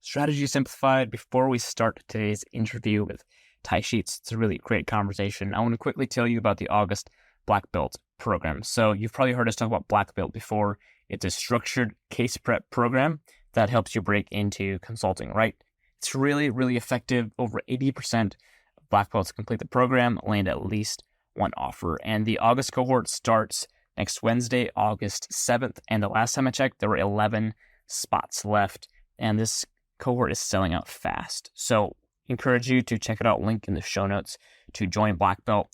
Strategy Simplified. Before we start today's interview with Tys, it's a really great conversation. I want to quickly tell you about the August Black Belt program. So you've probably heard us talk about Black Belt before. It's a structured case prep program that helps you break into consulting, right? It's really, really effective. Over 80% of Black Belts complete the program, land at least one offer. And the August cohort starts next Wednesday, August 7th. And the last time I checked, there were 11 spots left. And this cohort is selling out fast. So encourage you to check it out. Link in the show notes to join Black Belt.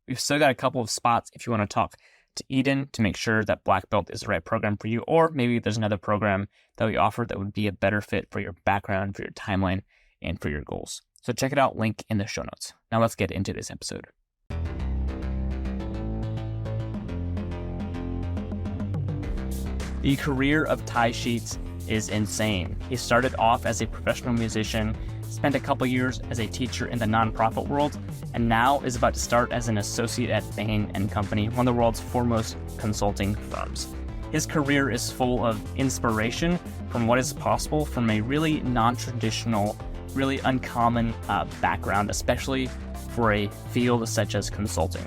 We've still got a couple of spots if you want to talk to Eden to make sure that Black Belt is the right program for you, or maybe there's another program that we offer that would be a better fit for your background, for your timeline, and for your goals. So check it out. Link in the show notes. Now let's get into this episode. The career of Tys is insane. He started off as a professional musician, spent a couple years as a teacher in the nonprofit world, and now is about to start as an associate at Bain Company, one of the world's foremost consulting firms. His career is full of inspiration from what is possible from a really non-traditional, really uncommon background, especially for a field such as consulting.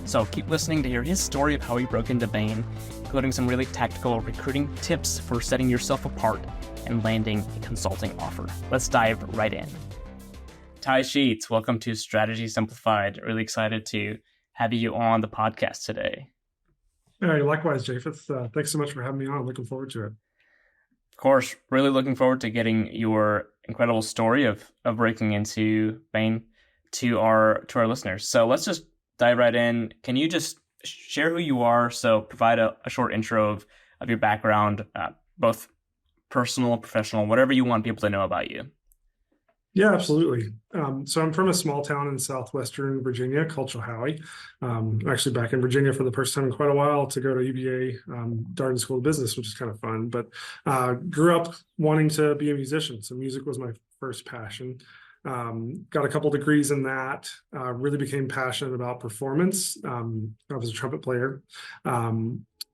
So keep listening to hear his story of how he broke into Bain, including some really tactical recruiting tips for setting yourself apart and landing a consulting offer. Let's dive right in. Tys, welcome to Strategy Simplified. Really excited to have you on the podcast today. Hey, likewise, Japheth. Thanks so much for having me on. Looking forward to it. Of course, really looking forward to getting your incredible story of breaking into Bain to our listeners. So let's just dive right in. Can you just share who you are? So provide a short intro of your background, both personal, professional, whatever you want people to know about you. Yeah, absolutely. So I'm from a small town in southwestern Virginia called Chilhowie. I'm actually back in Virginia for the first time in quite a while to go to UVA Darden School of Business, which is kind of fun. But grew up wanting to be a musician. So music was my first passion. Got a couple degrees in that, really became passionate about performance. I was a trumpet player.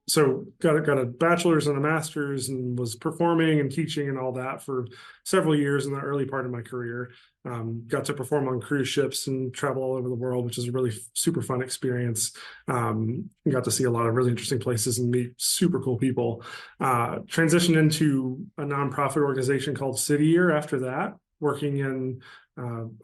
So got a bachelor's and a master's and was performing and teaching and all that for several years in the early part of my career. Got to perform on cruise ships and travel all over the world, which is a really super fun experience. Got to see a lot of really interesting places and meet super cool people. Transitioned into a nonprofit organization called City Year after that, working in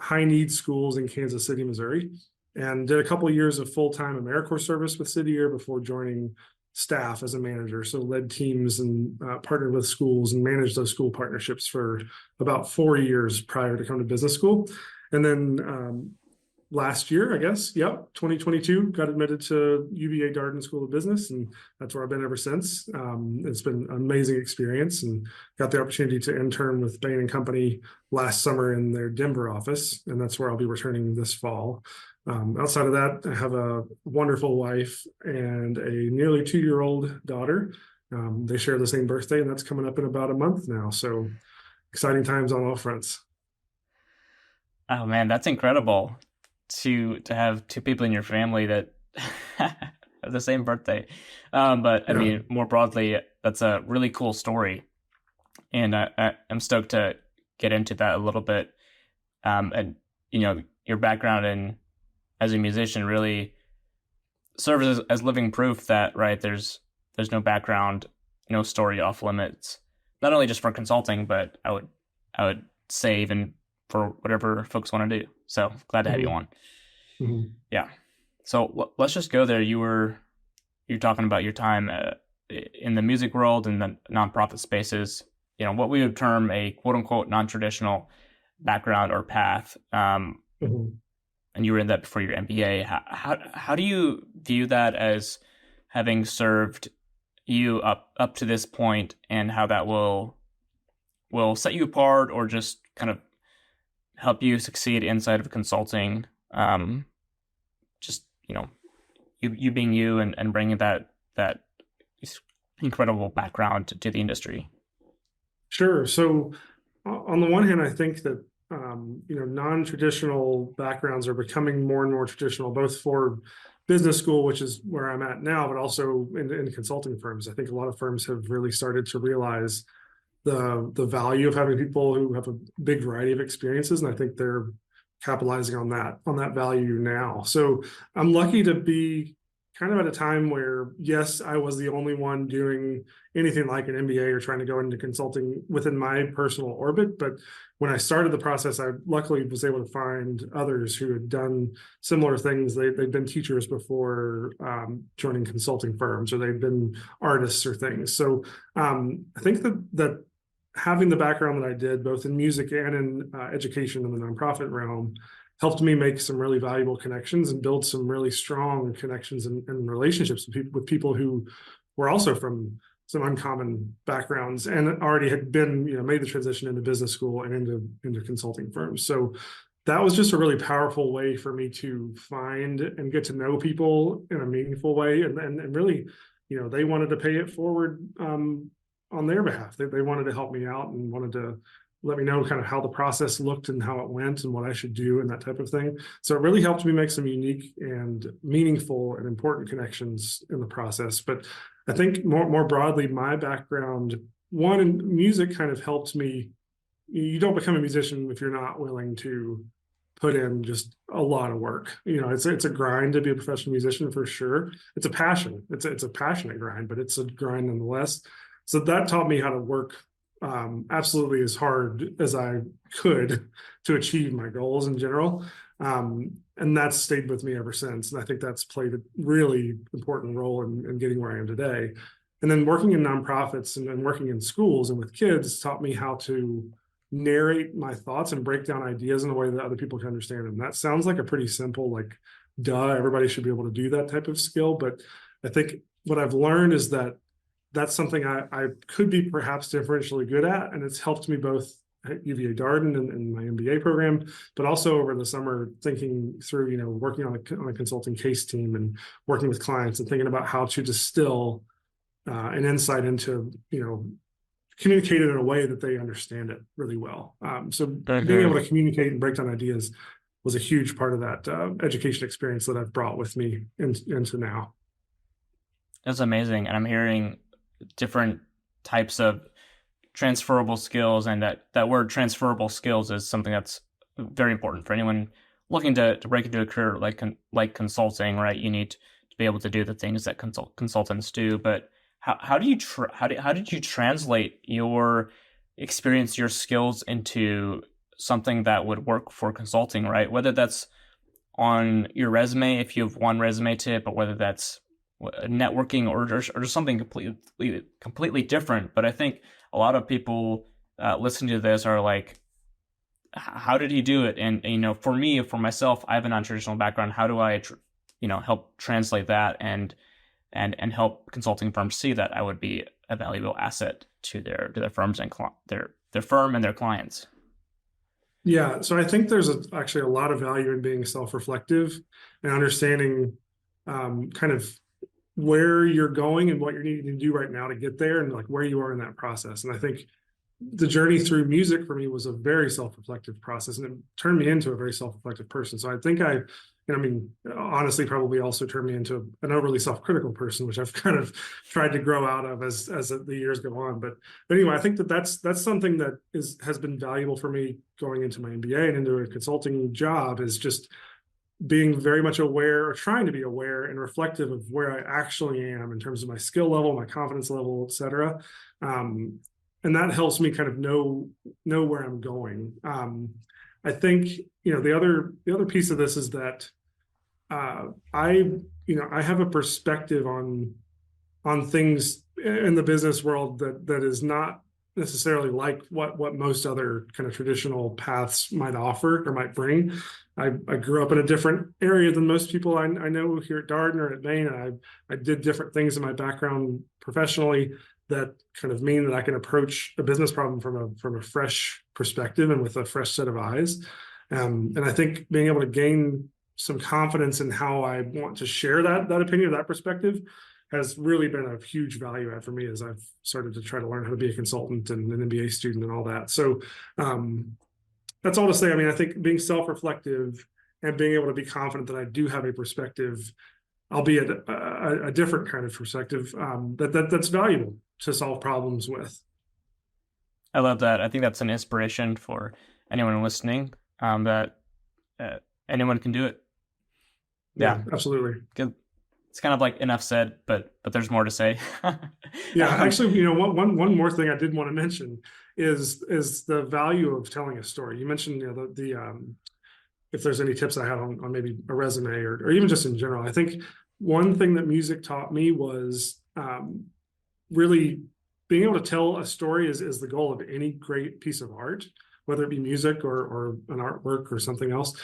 high need schools in Kansas City, Missouri, and did a couple of years of full-time AmeriCorps service with City Year before joining staff as a manager. So led teams and partnered with schools and managed those school partnerships for about 4 years prior to coming to business school. And then last year, 2022, got admitted to UVA Darden School of Business, and that's where I've been ever since. It's been an amazing experience, and got the opportunity to intern with Bain Company last summer in their Denver office, and that's where I'll be returning this fall. Outside of that, I have a wonderful wife and a nearly 2-year-old daughter. They share the same birthday, and that's coming up in about a month now. So exciting times on all fronts. Oh man, that's incredible to have two people in your family that have the same birthday. But I mean, more broadly, that's a really cool story. And I'm stoked to get into that a little bit. And, your background as a musician really serves as living proof that, right, there's no background, no story off limits, not only just for consulting, but I would say even for whatever folks want to do. So glad to have you on. Mm-hmm. Yeah. So let's just go there. You're talking about your time in the music world and the nonprofit spaces, what we would term a quote unquote non-traditional background or path. And you were in that before your MBA. How do you view that as having served you up to this point, and how that will set you apart or just kind of help you succeed inside of consulting? You being you and bringing that incredible background to the industry. Sure. So on the one hand, I think that non-traditional backgrounds are becoming more and more traditional, both for business school, which is where I'm at now, but also in consulting firms. I think a lot of firms have really started to realize the value of having people who have a big variety of experiences, and I think they're capitalizing on that value now. So I'm lucky to be kind of at a time where, yes, I was the only one doing anything like an MBA or trying to go into consulting within my personal orbit. But when I started the process, I luckily was able to find others who had done similar things. They'd been teachers before joining consulting firms, or they'd been artists or things. So I think that having the background that I did, both in music and in education in the nonprofit realm, helped me make some really valuable connections and build some really strong connections and relationships with people who were also from some uncommon backgrounds and already had been, made the transition into business school and into consulting firms. So that was just a really powerful way for me to find and get to know people in a meaningful way. And really, they wanted to pay it forward on their behalf. They wanted to help me out and wanted to let me know kind of how the process looked and how it went and what I should do and that type of thing. So it really helped me make some unique and meaningful and important connections in the process. But I think more broadly, my background, one in music, kind of helped me. You don't become a musician if you're not willing to put in just a lot of work. It's a grind to be a professional musician for sure. It's a passion. It's a passionate grind, but it's a grind nonetheless. So that taught me how to work absolutely as hard as I could to achieve my goals in general. And that's stayed with me ever since. And I think that's played a really important role in getting where I am today. And then working in nonprofits and working in schools and with kids taught me how to narrate my thoughts and break down ideas in a way that other people can understand them. That sounds like a pretty simple, like, duh, everybody should be able to do that type of skill. But I think what I've learned is that that's something I could be perhaps differentially good at. And it's helped me both at UVA Darden and my MBA program, but also over the summer thinking through, working on a consulting case team and working with clients and thinking about how to distill an insight into, communicate it in a way that they understand it really well. So being able to communicate and break down ideas was a huge part of that education experience that I've brought with me into now. That's amazing. And I'm hearing different types of transferable skills, and that word transferable skills is something that's very important for anyone looking to break into a career like consulting, right? You need to be able to do the things that consultants do. But how did you translate your experience, your skills into something that would work for consulting, right? Whether that's on your resume, if you have one resume tip, or whether that's networking or something completely different. But I think a lot of people listening to this are like, how did he do it? And for me, for myself, I have a non-traditional background. How do I help translate that and help consulting firms see that I would be a valuable asset to their firms and their firm and their clients? Yeah, so I think there's actually a lot of value in being self-reflective and understanding kind of where you're going and what you're needing to do right now to get there, and like where you are in that process. And I think the journey through music for me was a very self-reflective process, and it turned me into a very self-reflective person. So I think honestly, probably also turned me into an overly self-critical person, which I've kind of tried to grow out of as the years go on. But anyway, I think that's something that has been valuable for me going into my MBA and into a consulting job, is just being very much aware, or trying to be aware and reflective of where I actually am in terms of my skill level, my confidence level, et cetera. And that helps me kind of know where I'm going. I think, the other piece of this is that I have a perspective on things in the business world that is not necessarily like what most other kind of traditional paths might offer or might bring. I grew up in a different area than most people I know here at Darden or at Bain, and I did different things in my background professionally that kind of mean that I can approach a business problem from a fresh perspective and with a fresh set of eyes. And I think being able to gain some confidence in how I want to share that opinion, that perspective, has really been a huge value add for me as I've started to try to learn how to be a consultant and an MBA student and all that. So that's all to say. I mean, I think being self-reflective and being able to be confident that I do have a perspective, albeit a different kind of perspective, that's valuable to solve problems with. I love that. I think that's an inspiration for anyone listening, that anyone can do it. Yeah, Yeah. absolutely. Good. It's kind of like enough said, but there's more to say. Yeah, um, actually, one more thing I did want to mention is the value of telling a story. You mentioned, the if there's any tips I had on maybe a resume or even just in general. I think one thing that music taught me was really being able to tell a story is the goal of any great piece of art, whether it be music or an artwork or something else.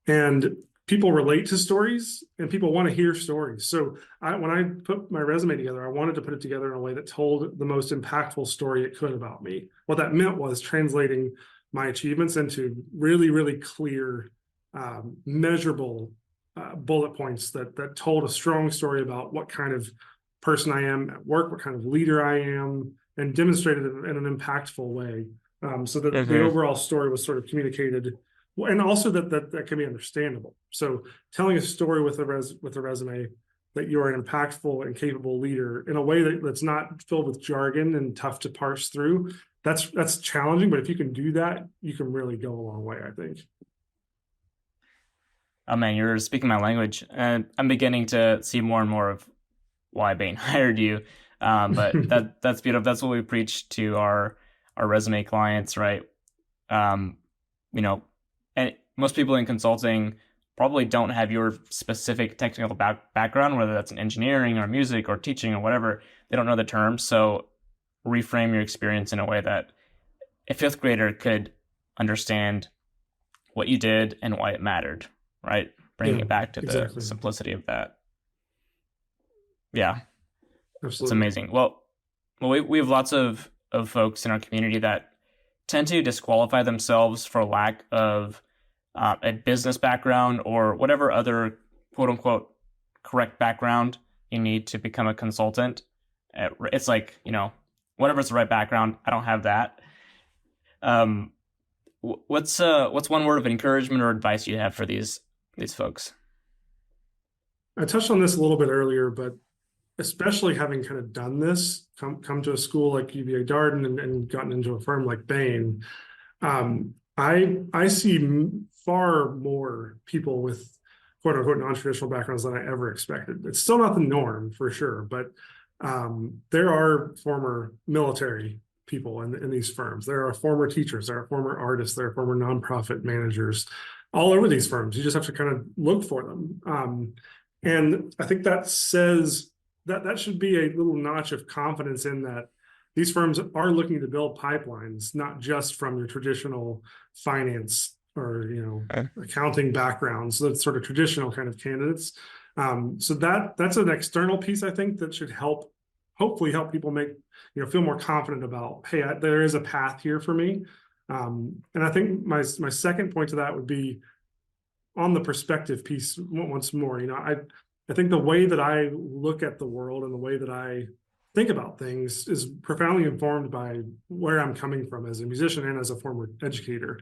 And people relate to stories and people want to hear stories. So when I put my resume together, I wanted to put it together in a way that told the most impactful story it could about me. What that meant was translating my achievements into really, really clear, measurable bullet points that told a strong story about what kind of person I am at work, what kind of leader I am, and demonstrated it in an impactful way. So that the mhm. overall story was sort of communicated, and also that can be understandable. So telling a story with a resume that you are an impactful and capable leader in a way that's not filled with jargon and tough to parse through, that's challenging. But if you can do that, you can really go a long way, I think. Oh man, you're speaking my language, and I'm beginning to see more and more of why Bain hired you. But that's beautiful. That's what we preach to our resume clients, right? Um, you know, and most people in consulting probably don't have your specific technical background, whether that's in engineering or music or teaching or whatever. They don't know the terms, so reframe your experience in a way that a fifth grader could understand what you did and why it mattered, right? Bringing Yeah, it back to the exactly. simplicity of that. Yeah, that's Absolutely. amazing. Well, we have lots of folks in our community that tend to disqualify themselves for lack of a business background or whatever other quote unquote correct background you need to become a consultant. It's like, whatever's the right background. I don't have that. Um, what's one word of encouragement or advice you have for these folks? I touched on this a little bit earlier, but especially having kind of done this, come to a school like UVA Darden and gotten into a firm like Bain, I see far more people with quote unquote non-traditional backgrounds than I ever expected. It's still not the norm for sure, but there are former military people in these firms. There are former teachers, there are former artists, there are former nonprofit managers all over these firms. You just have to kind of look for them. And I think that says that should be a little notch of confidence in that these firms are looking to build pipelines, not just from your traditional finance or Okay. accounting backgrounds, the sort of traditional kind of candidates. So that's an external piece I think that should hopefully help people make feel more confident about, hey, there is a path here for me. And I think my second point to that would be on the perspective piece once more. I think the way that I look at the world and the way that I think about things is profoundly informed by where I'm coming from as a musician and as a former educator.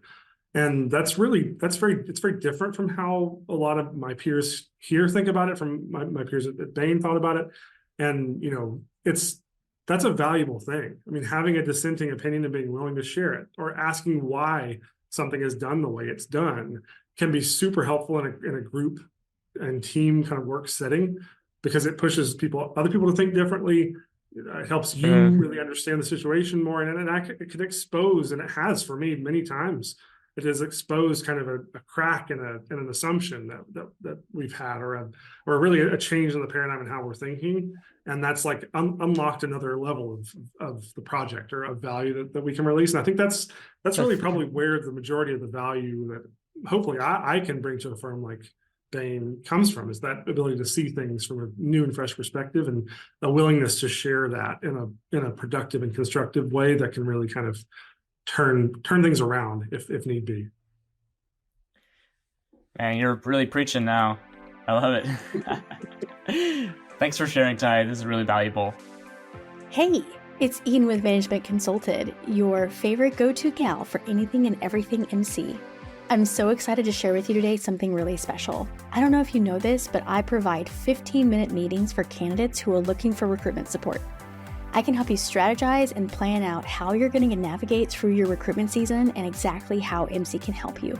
And it's very different from how a lot of my peers here think about it, from my peers at Bain thought about it. And, that's a valuable thing. I mean, having a dissenting opinion and being willing to share it or asking why something is done the way it's done can be super helpful in a group and team kind of work setting, because it pushes other people to think differently. It helps you Mhm. really understand the situation more, and it can expose, and it has for me many times. It has exposed kind of a crack in an assumption that we've had, or really a change in the paradigm and how we're thinking, and that's like unlocked another level of the project or of value that we can release. And I think that's really probably where the majority of the value that hopefully I can bring to a firm like Bain comes from, is that ability to see things from a new and fresh perspective, and a willingness to share that in a productive and constructive way that can really kind of turn things around if need be. Man, you're really preaching now. I love it. Thanks for sharing, Ty. This is really valuable. Hey, it's Ian with Management Consulted, your favorite go-to gal for anything and everything MC. I'm so excited to share with you today something really special. I don't know if you know this, but I provide 15-minute meetings for candidates who are looking for recruitment support. I can help you strategize and plan out how you're going to navigate through your recruitment season and exactly how MC can help you.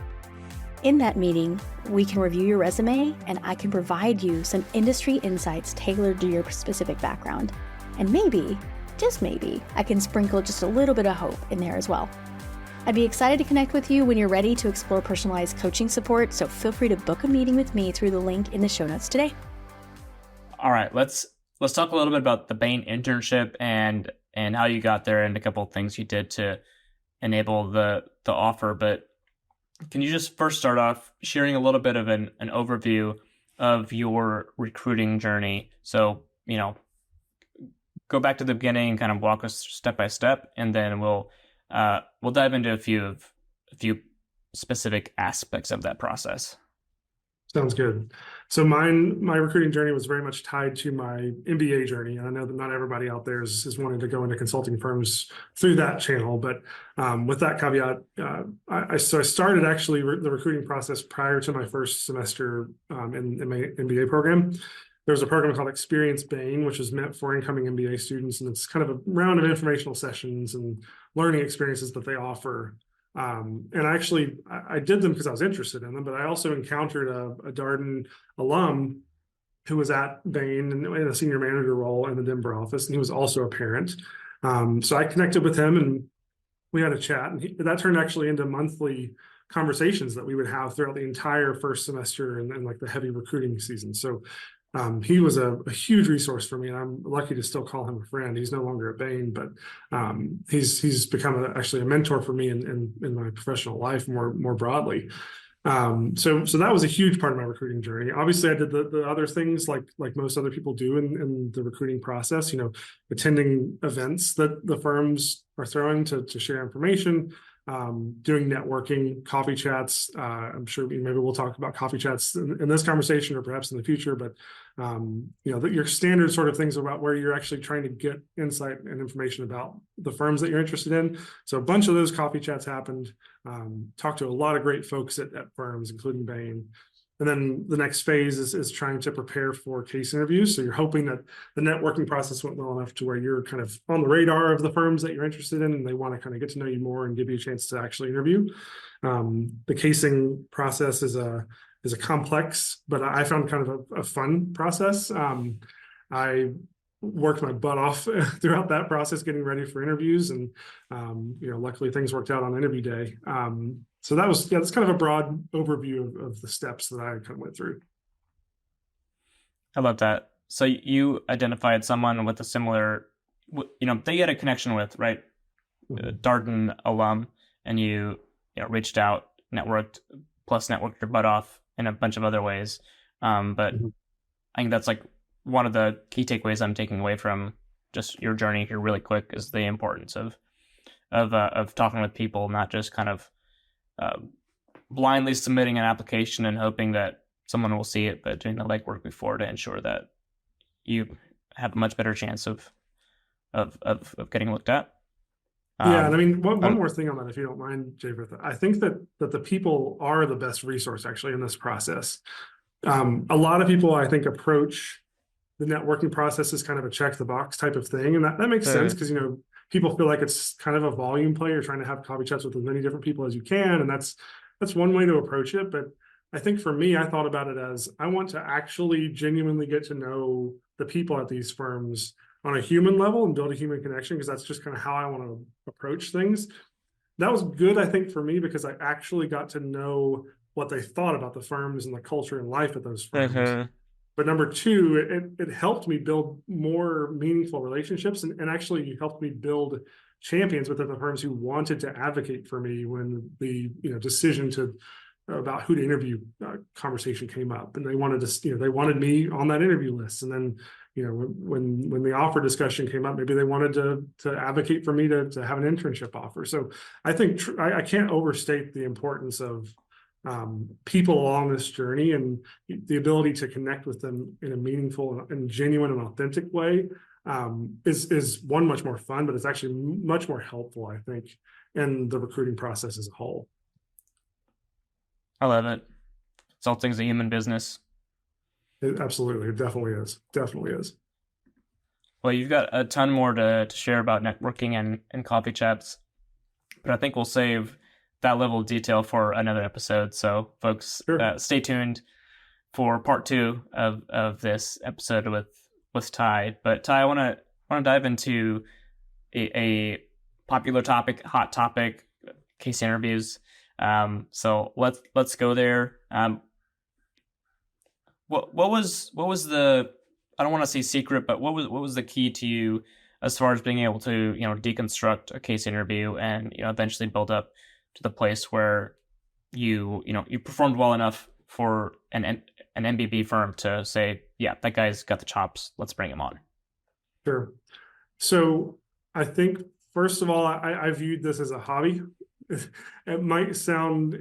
In that meeting, we can review your resume and I can provide you some industry insights tailored to your specific background. And maybe, just maybe, I can sprinkle just a little bit of hope in there as well. I'd be excited to connect with you when you're ready to explore personalized coaching support, so feel free to book a meeting with me through the link in the show notes today. All right, let's talk a little bit about the Bain internship and how you got there and a couple of things you did to enable the offer. But can you just first start off sharing a little bit of an overview of your recruiting journey? So, go back to the beginning and kind of walk us step by step, and then we'll dive into a few specific aspects of that process. Sounds good. So my recruiting journey was very much tied to my MBA journey. And I know that not everybody out there is wanting to go into consulting firms through that channel. But with that caveat, I started actually the recruiting process prior to my first semester in my MBA program. There's a program called Experience Bain, which is meant for incoming MBA students. And it's kind of a round of informational sessions and learning experiences that they offer. And I did them because I was interested in them, but I also encountered a Darden alum who was at Bain in a senior manager role in the Denver office, and he was also a parent. So I connected with him and we had a chat, and that turned actually into monthly conversations that we would have throughout the entire first semester and like the heavy recruiting season. So he was a huge resource for me, and I'm lucky to still call him a friend. He's no longer at Bain, but he's become actually a mentor for me in my professional life more broadly. So that was a huge part of my recruiting journey. Obviously, I did the other things like most other people do in the recruiting process. Attending events that the firms are throwing to share information. Doing networking, coffee chats. I'm sure maybe we'll talk about coffee chats in this conversation or perhaps in the future, but your standard sort of things about where you're actually trying to get insight and information about the firms that you're interested in. So a bunch of those coffee chats happened. Talked to a lot of great folks at firms, including Bain. And then the next phase is trying to prepare for case interviews. So you're hoping that the networking process went well enough to where you're kind of on the radar of the firms that you're interested in, and they want to kind of get to know you more and give you a chance to actually interview. The casing process is a complex, but I found kind of a fun process. I worked my butt off throughout that process, getting ready for interviews, and luckily things worked out on interview day. So that's kind of a broad overview of the steps that I kind of went through. I love that. So you identified someone with a similar, that you had a connection with, right? Mm-hmm. Darden alum, and you reached out, networked your butt off in a bunch of other ways. But Mm-hmm. I think that's like one of the key takeaways I'm taking away from just your journey here really quick is the importance of talking with people, not just kind of blindly submitting an application and hoping that someone will see it, but doing the legwork before to ensure that you have a much better chance of getting looked at. Yeah, and I mean, one more thing on that, if you don't mind, Javeth. I think that the people are the best resource actually in this process. A lot of people, I think, approach the networking process as kind of a check the box type of thing, and that makes sense because people feel like it's kind of a volume play. You're trying to have coffee chats with as many different people as you can, and that's one way to approach it. But I think for me, I thought about it as I want to actually genuinely get to know the people at these firms on a human level and build a human connection, because that's just kind of how I want to approach things. That was good, I think, for me, because I actually got to know what they thought about the firms and the culture and life at those firms. Mm-hmm. But number two, it helped me build more meaningful relationships and actually helped me build champions within the firms who wanted to advocate for me when the decision about who to interview conversation came up, and they wanted me on that interview list. And then when the offer discussion came up, maybe they wanted to advocate for me to have an internship offer. So I think I can't overstate the importance of people along this journey, and the ability to connect with them in a meaningful and genuine and authentic way is one, much more fun, but it's actually much more helpful, I think, in the recruiting process as a whole. I love it. Consulting's a human business. Absolutely. It definitely is. Definitely is. Well, you've got a ton more to share about networking and coffee chats, but I think we'll save that level of detail for another episode. So, folks, Sure. stay tuned for part 2 of this episode with Ty. But Ty, I want to dive into a popular topic, hot topic, case interviews. So let's go there. What was the, I don't want to say secret, but what was the key to you as far as being able to deconstruct a case interview and eventually build up to the place where you performed well enough for an MBB firm to say, yeah, that guy's got the chops, let's bring him on? Sure. So I think, first of all, I viewed this as a hobby. It might sound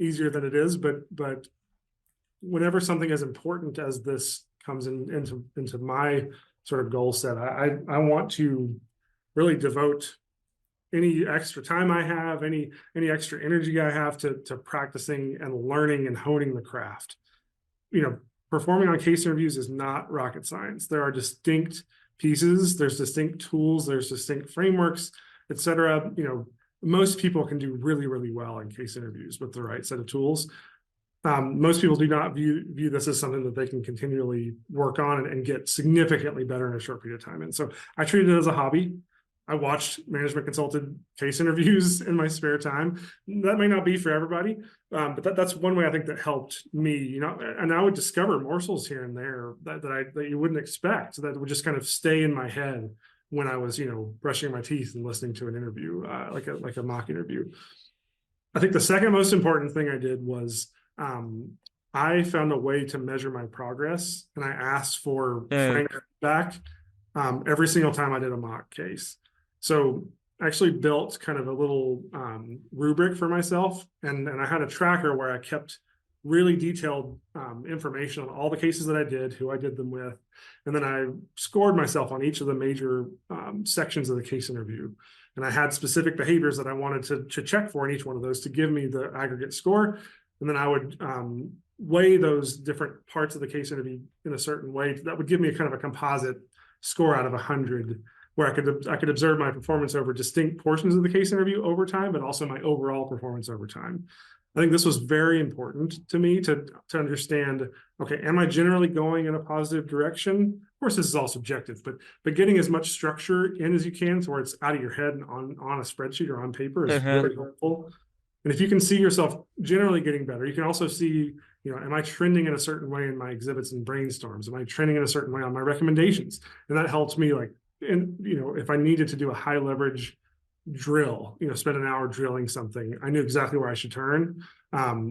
easier than it is, but whenever something as important as this comes into my sort of goal set, I want to really devote any extra time I have, any extra energy I have to practicing and learning and honing the craft. Performing on case interviews is not rocket science. There are distinct pieces, there's distinct tools, there's distinct frameworks, etc. Most people can do really, really well in case interviews with the right set of tools. Most people do not view this as something that they can continually work on and get significantly better in a short period of time. And so I treated it as a hobby. I watched management consulted case interviews in my spare time. That may not be for everybody, but that's one way I think that helped me. And I would discover morsels here and there that you wouldn't expect, that would just kind of stay in my head when I was brushing my teeth and listening to an interview, like a mock interview. I think the second most important thing I did was I found a way to measure my progress, and I asked for frank feedback every single time I did a mock case. So I actually built kind of a little rubric for myself, and I had a tracker where I kept really detailed information on all the cases that I did, who I did them with, and then I scored myself on each of the major sections of the case interview. And I had specific behaviors that I wanted to check for in each one of those to give me the aggregate score. And then I would weigh those different parts of the case interview in a certain way that would give me a kind of a composite score out of 100, where I could observe my performance over distinct portions of the case interview over time, but also my overall performance over time. I think this was very important to me to understand, okay, am I generally going in a positive direction? Of course, this is all subjective, but getting as much structure in as you can to where it's out of your head and on a spreadsheet or on paper is very helpful. And if you can see yourself generally getting better, you can also see, am I trending in a certain way in my exhibits and brainstorms? Am I trending in a certain way on my recommendations? And that helps me, if I needed to do a high leverage drill, spend an hour drilling something, I knew exactly where I should turn.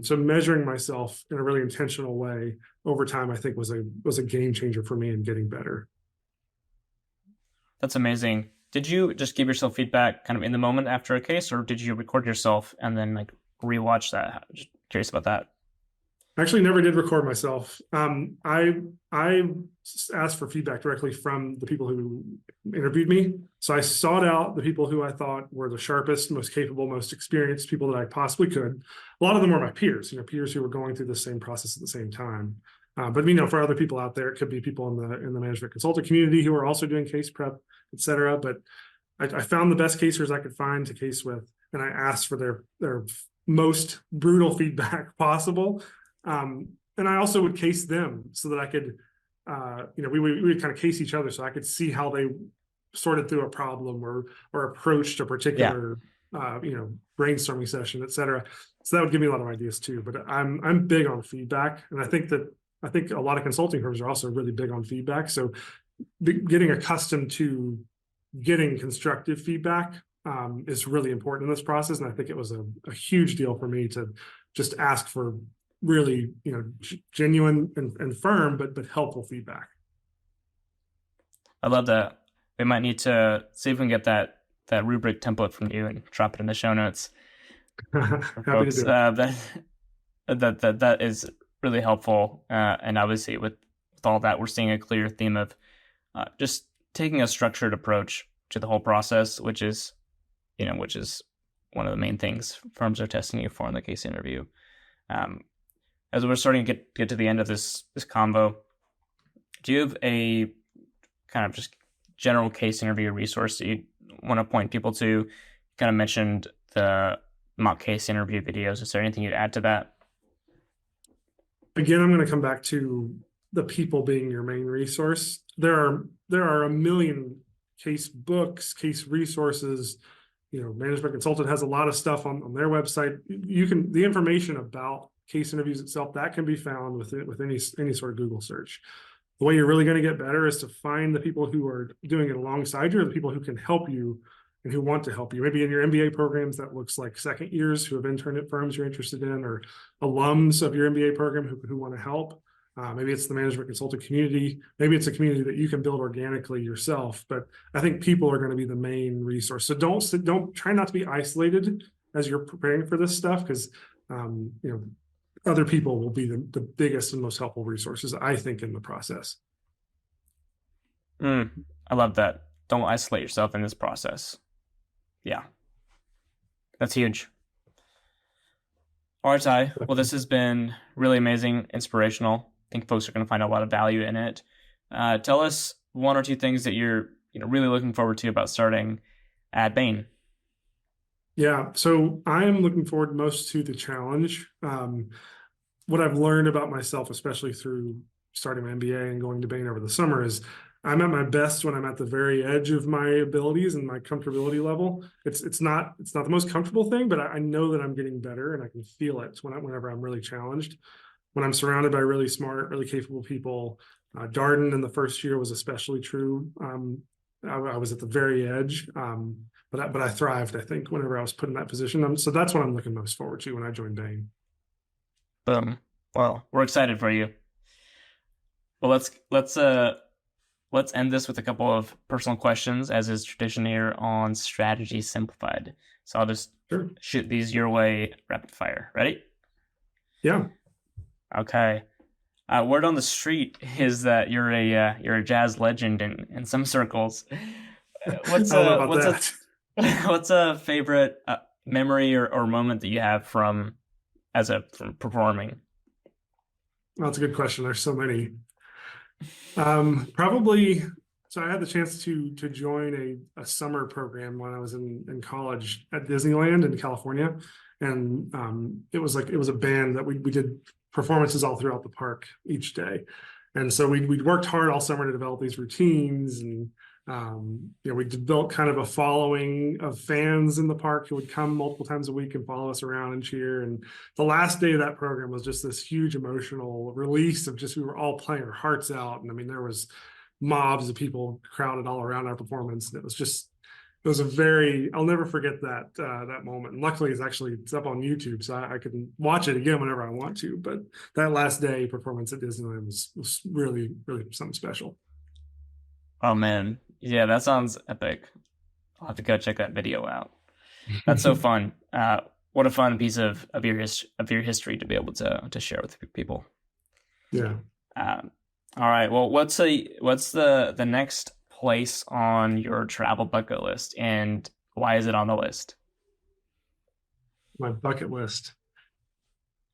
So measuring myself in a really intentional way over time, I think was a game changer for me in getting better. That's amazing. Did you just give yourself feedback kind of in the moment after a case, or did you record yourself and then rewatch that? Just curious about that. I actually never did record myself. I asked for feedback directly from the people who interviewed me. So I sought out the people who I thought were the sharpest, most capable, most experienced people that I possibly could. A lot of them were my peers, peers who were going through the same process at the same time. But for other people out there, it could be people in the management consultant community who are also doing case prep, et cetera. But I found the best casers I could find to case with, and I asked for their most brutal feedback possible. And I also would case them so that I could, we would kind of case each other so I could see how they sorted through a problem or approached a particular, brainstorming session, et cetera. So that would give me a lot of ideas too. But I'm big on feedback, and I think a lot of consulting firms are also really big on feedback. So getting accustomed to getting constructive feedback is really important in this process. And I think it was a huge deal for me to just ask for really, genuine and firm, but helpful feedback. I love that. We might need to see if we can get that rubric template from you and drop it in the show notes. Happy folks. to do it. That is really helpful. And obviously with all that, we're seeing a clear theme of just taking a structured approach to the whole process, which is one of the main things firms are testing you for in the case interview. As we're starting to get to the end of this convo, do you have a kind of just general case interview resource that you want to point people to? You kind of mentioned the mock case interview videos. Is there anything you'd add to that? Again, I'm going to come back to the people being your main resource. There are a million case books, case resources. Management Consultant has a lot of stuff on their website. The information about case interviews itself, that can be found with any sort of Google search. The way you're really going to get better is to find the people who are doing it alongside you, or the people who can help you and who want to help you. Maybe in your MBA programs, that looks like second years who have interned at firms you're interested in, or alums of your MBA program who want to help. Maybe it's the management consultant community. Maybe it's a community that you can build organically yourself. But I think people are going to be the main resource. So don't try not to be isolated as you're preparing for this stuff, because other people will be the biggest and most helpful resources, I think, in the process. I love that. Don't isolate yourself in this process. Yeah, that's huge. All right, Ty. Well, this has been really amazing, inspirational. I think folks are going to find a lot of value in it. Tell us one or two things that you're really looking forward to about starting at Bain. Yeah, so I am looking forward most to the challenge. What I've learned about myself, especially through starting my MBA and going to Bain over the summer, is I'm at my best when I'm at the very edge of my abilities and my comfortability level. It's not the most comfortable thing, but I know that I'm getting better, and I can feel it whenever I'm really challenged. When I'm surrounded by really smart, really capable people. Darden in the first year was especially true. I was at the very edge, but I thrived, I think, whenever I was put in that position. So that's what I'm looking most forward to when I join Bain. Boom. Well, we're excited for you. Well, let's end this with a couple of personal questions, as is tradition here on Strategy Simplified. So I'll just shoot these your way rapid fire. Ready? Yeah. Okay. Word on the street is that you're a jazz legend in some circles. What's a favorite memory or moment that you have from performing? Well, that's a good question. There's so many. Probably. So I had the chance to join a summer program when I was in college at Disneyland in California, and it was a band that we did performances all throughout the park each day, and so we'd worked hard all summer to develop these routines, and we built kind of a following of fans in the park who would come multiple times a week and follow us around and cheer. And the last day of that program was just this huge emotional release of we were all playing our hearts out. And I mean, there was mobs of people crowded all around our performance. And I'll never forget that moment. And luckily it's up on YouTube, so I can watch it again whenever I want to. But that last day performance at Disneyland was really, really something special. Oh man. Yeah, that sounds epic. I'll have to go check that video out. That's so fun. What a fun piece of your history to be able to share with people. Yeah. All right. Well, what's the next place on your travel bucket list, and why is it on the list? My bucket list.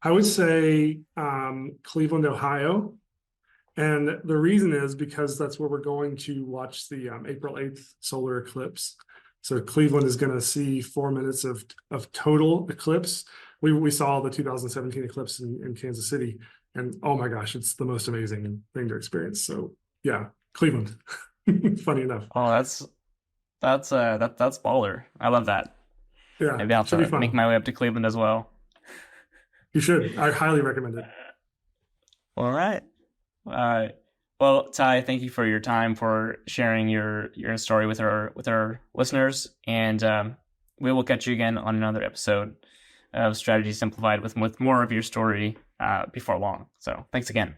I would say Cleveland, Ohio. And the reason is because that's where we're going to watch the April 8th solar eclipse. So Cleveland is going to see 4 minutes of total eclipse. We saw the 2017 eclipse in Kansas City, and oh my gosh, it's the most amazing thing to experience. So yeah, Cleveland. Funny enough. Oh, that's baller. I love that. Yeah, maybe I'll have to make my way up to Cleveland as well. You should. I highly recommend it. All right. Well, Ty, thank you for your time, for sharing your story with our listeners, and we will catch you again on another episode of Strategy Simplified with more of your story before long. So thanks again.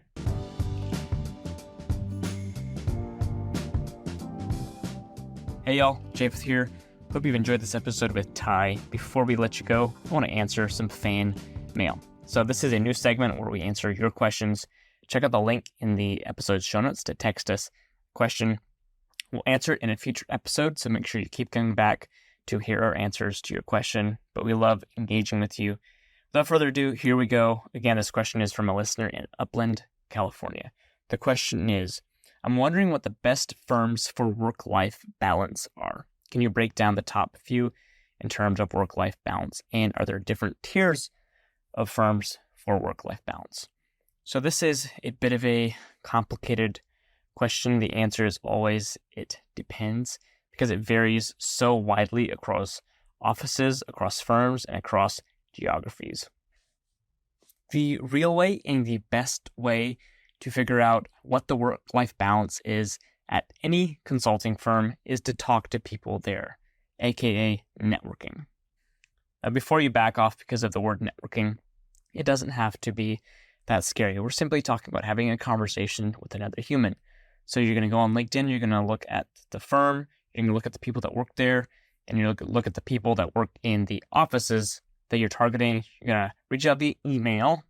Hey y'all, Japheth here. Hope you've enjoyed this episode with Ty. Before we let you go, I want to answer some fan mail. So this is a new segment where we answer your questions. Check out the link in the episode show notes to text us a question. We'll answer it in a future episode, so make sure you keep coming back to hear our answers to your question. But we love engaging with you. Without further ado, here we go. Again, this question is from a listener in Upland, California. The question is, I'm wondering what the best firms for work-life balance are. Can you break down the top few in terms of work-life balance? And are there different tiers of firms for work-life balance? So this is a bit of a complicated question. The answer is always, it depends, because it varies so widely across offices, across firms, and across geographies. The real way and the best way to figure out what the work-life balance is at any consulting firm is to talk to people there, aka networking. Now, before you back off because of the word networking, it doesn't have to be that scary. We're simply talking about having a conversation with another human. So you're going to go on LinkedIn, you're going to look at the firm, you're going to look at the people that work there, and you're going to look at the people that work in the offices that you're targeting. You're going to reach out via email.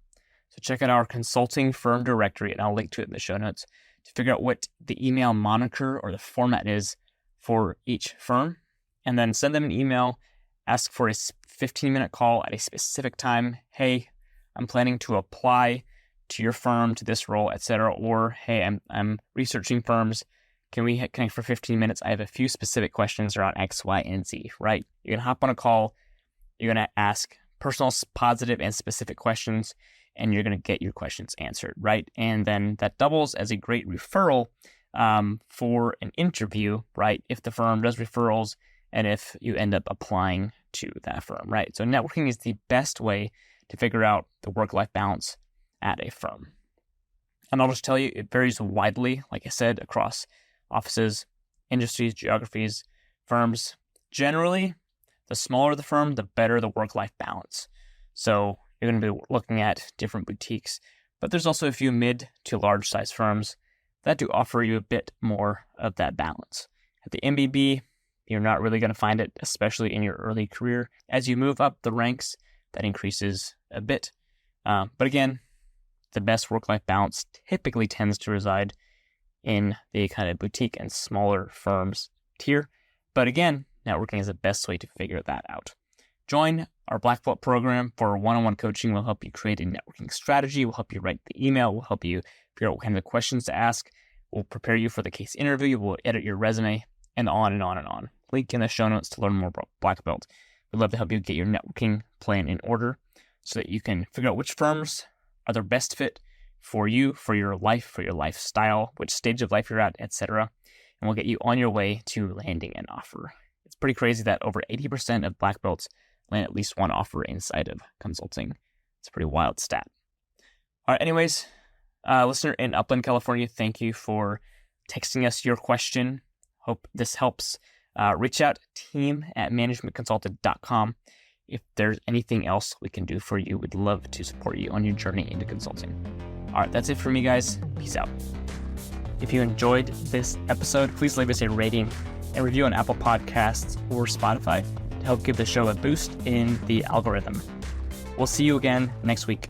So check out our consulting firm directory, and I'll link to it in the show notes to figure out what the email moniker or the format is for each firm. And then send them an email, ask for a 15-minute call at a specific time. Hey, I'm planning to apply to your firm, to this role, etc. Or, hey, I'm researching firms. Can we connect for 15 minutes? I have a few specific questions around X, Y, and Z, right? You're going to hop on a call. You're going to ask personal, positive, and specific questions, and you're going to get your questions answered, right? And then that doubles as a great referral for an interview, right? If the firm does referrals and if you end up applying to that firm, right? So networking is the best way to figure out the work-life balance at a firm. And I'll just tell you, it varies widely, like I said, across offices, industries, geographies, firms. Generally, the smaller the firm, the better the work-life balance. So you're going to be looking at different boutiques, but there's also a few mid to large size firms that do offer you a bit more of that balance. At the MBB, you're not really going to find it, especially in your early career. As you move up the ranks, that increases a bit. But again, the best work-life balance typically tends to reside in the kind of boutique and smaller firms tier. But again, networking is the best way to figure that out. Join our Black Belt program for one-on-one coaching. We'll help you create a networking strategy. We'll help you write the email. We'll help you figure out what kind of questions to ask. We'll prepare you for the case interview. We'll edit your resume, and on and on and on. Link in the show notes to learn more about Black Belt. We'd love to help you get your networking plan in order so that you can figure out which firms are the best fit for you, for your life, for your lifestyle, which stage of life you're at, etc. And we'll get you on your way to landing an offer. It's pretty crazy that over 80% of Black Belts land at least one offer inside of consulting. It's a pretty wild stat. All right, anyways, listener in Upland, California, thank you for texting us your question. Hope this helps. Reach out, team@managementconsulted.com. If there's anything else we can do for you, we'd love to support you on your journey into consulting. All right, that's it for me, guys. Peace out. If you enjoyed this episode, please leave us a rating and review on Apple Podcasts or Spotify to help give the show a boost in the algorithm. We'll see you again next week.